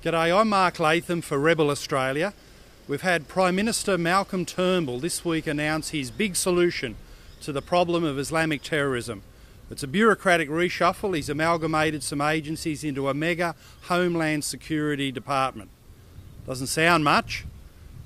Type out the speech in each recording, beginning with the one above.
G'day, I'm Mark Latham for Rebel Australia. We've had Prime Minister Malcolm Turnbull this week announce his big solution to the problem of Islamic terrorism. It's a bureaucratic reshuffle. He's amalgamated some agencies into a mega Homeland Security Department. Doesn't sound much,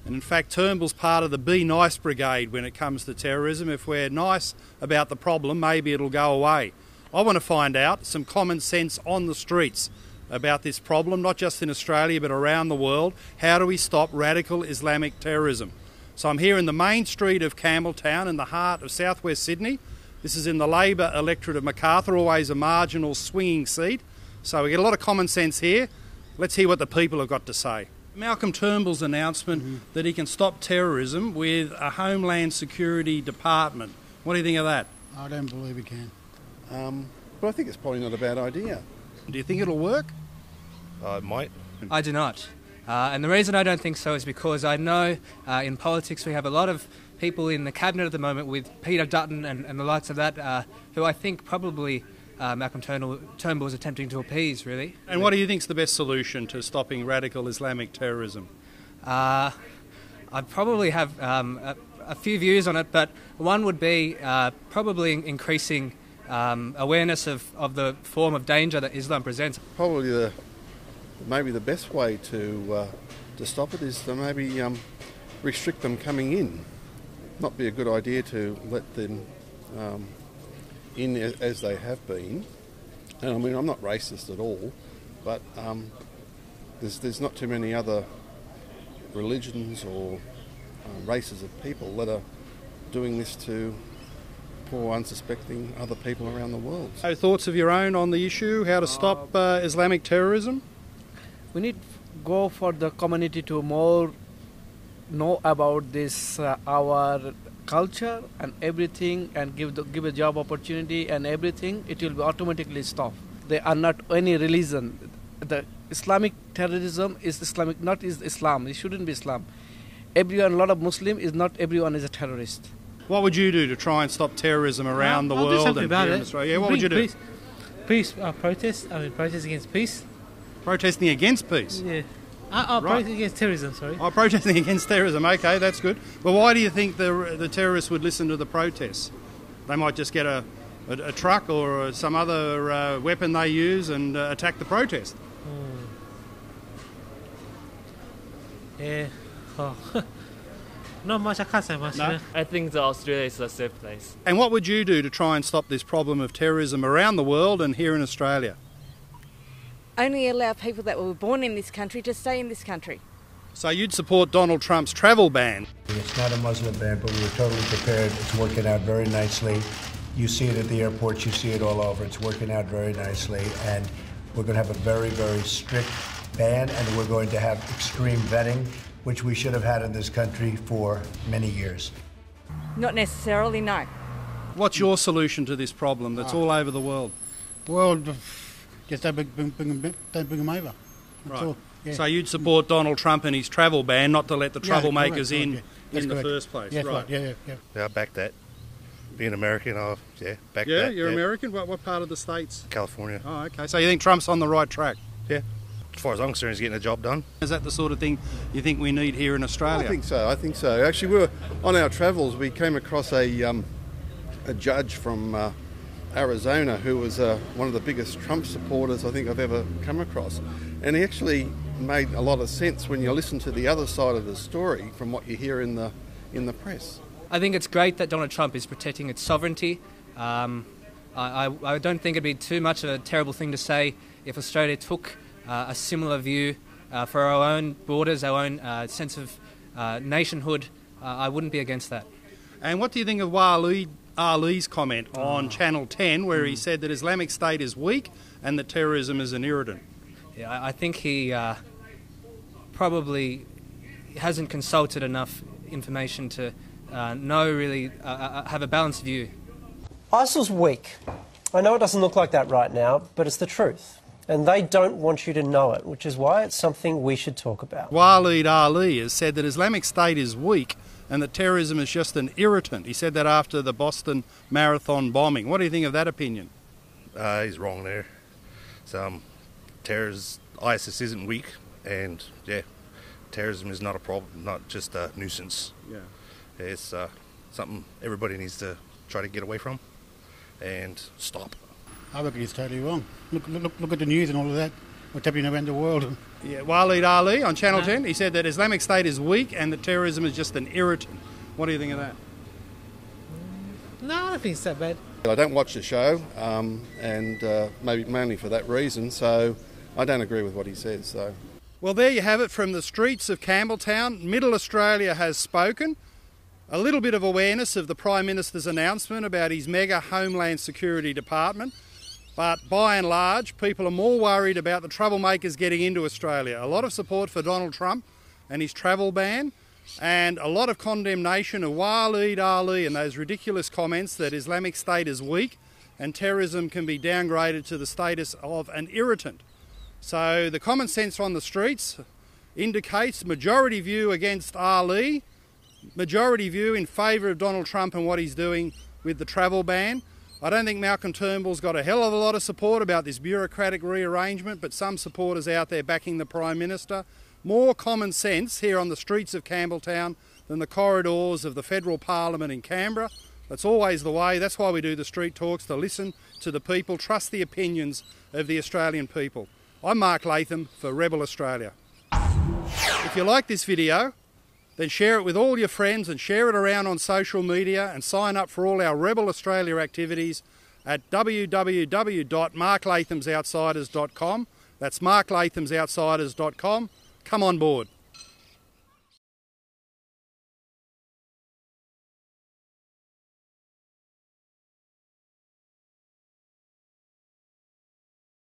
and in fact Turnbull's part of the Be Nice Brigade when it comes to terrorism. If we're nice about the problem, maybe it'll go away. I want to find out some common sense on the streets about this problem, not just in Australia but around the world. How do we stop radical Islamic terrorism? So I'm here in the main street of Campbelltown in the heart of southwest Sydney. This is in the Labor electorate of Macarthur, always a marginal swinging seat. So we get a lot of common sense here. Let's hear what the people have got to say. Malcolm Turnbull's announcement that he can stop terrorism with a Homeland Security Department. What do you think of that? I don't believe he can. But I think it's probably not a bad idea. Do you think it'll work? It might. I do not. And the reason I don't think so is because I know in politics we have a lot of people in the cabinet at the moment with Peter Dutton and the likes of that who I think probably Malcolm Turnbull is attempting to appease, really. And what do you think is the best solution to stopping radical Islamic terrorism? I probably have a few views on it, but one would be probably increasing awareness of the form of danger that Islam presents. Probably maybe the best way to stop it is to maybe restrict them coming in. Not be a good idea to let them in as they have been. And I mean, I'm not racist at all, but there's not too many other religions or races of people that are doing this to poor, unsuspecting other people around the world. So thoughts of your own on the issue, how to stop Islamic terrorism? We need to go for the community to more know about this, our culture and everything, and give a job opportunity and everything. It will be automatically stop. They are not any religion. The Islamic terrorism is Islamic, not is Islam. It shouldn't be Islam. Everyone, a lot of Muslim is not everyone is a terrorist. What would you do to try and stop terrorism around the world and here in Australia? Yeah, what would you do? Protest against peace. Protesting against peace? Yeah. Right. Protesting against terrorism, sorry. Oh, protesting against terrorism. Okay, that's good. Well, why do you think the terrorists would listen to the protests? They might just get a truck or some other weapon they use and attack the protest. Yeah. Oh. Not much, I can't say much. No? Yeah. I think that Australia is a safe place. And what would you do to try and stop this problem of terrorism around the world and here in Australia? Only allow people that were born in this country to stay in this country. So you'd support Donald Trump's travel ban? It's not a Muslim ban, but we're totally prepared. It's working out very nicely. You see it at the airports, you see it all over. It's working out very nicely, and we're going to have a very, very strict ban, and we're going to have extreme vetting, which we should have had in this country for many years. Not necessarily, no. What's your solution to this problem that's all over the world? Well, just don't bring them over. That's Right. all. Yeah. So you'd support Donald Trump and his travel ban, not to let the troublemakers correct, in the correct. first place? Yes, right. right. Yeah. Yeah, I back that. Being American, back that. Yeah, you're American? What part of the States? California. Oh, okay. So you think Trump's on the right track? Yeah. As far as I'm concerned, he's getting the job done. Is that the sort of thing you think we need here in Australia? I think so. Actually, we were on our travels. We came across a judge from Arizona who was one of the biggest Trump supporters I think I've ever come across, and he actually made a lot of sense when you listen to the other side of the story from what you hear in the press. I think it's great that Donald Trump is protecting its sovereignty. I don't think it'd be too much of a terrible thing to say if Australia took a similar view for our own borders, our own sense of nationhood. I wouldn't be against that. And what do you think of Ali's comment on Channel 10 where he said that Islamic State is weak and that terrorism is an irritant? Yeah, I think he probably hasn't consulted enough information to have a balanced view. ISIL's weak. I know it doesn't look like that right now, but it's the truth. And they don't want you to know it, which is why it's something we should talk about. Waleed Ali has said that Islamic State is weak and that terrorism is just an irritant. He said that after the Boston Marathon bombing. What do you think of that opinion? He's wrong there. ISIS isn't weak. and yeah, terrorism is not a problem, not just a nuisance. Yeah. It's something everybody needs to try to get away from and stop. I reckon he's totally wrong. Look at the news and all of that. What's happening around the world. Yeah, Waleed Ali on Channel 10, he said that Islamic State is weak and that terrorism is just an irritant. What do you think of that? No, I don't think it's that bad. I don't watch the show, and maybe mainly for that reason, so I don't agree with what he says. So. Well, there you have it from the streets of Campbelltown. Middle Australia has spoken. A little bit of awareness of the Prime Minister's announcement about his mega Homeland Security Department. But by and large, people are more worried about the troublemakers getting into Australia. A lot of support for Donald Trump and his travel ban, and a lot of condemnation of Waleed Ali and those ridiculous comments that Islamic State is weak and terrorism can be downgraded to the status of an irritant. So the common sense on the streets indicates majority view against Ali, majority view in favour of Donald Trump and what he's doing with the travel ban. I don't think Malcolm Turnbull's got a hell of a lot of support about this bureaucratic rearrangement, but some supporters out there backing the Prime Minister. More common sense here on the streets of Campbelltown than the corridors of the federal parliament in Canberra. That's always the way. That's why we do the street talks, to listen to the people, trust the opinions of the Australian people. I'm Mark Latham for Rebel Australia. If you like this video, then share it with all your friends and share it around on social media, and sign up for all our Rebel Australia activities at www.marklathamsoutsiders.com. That's marklathamsoutsiders.com. Come on board.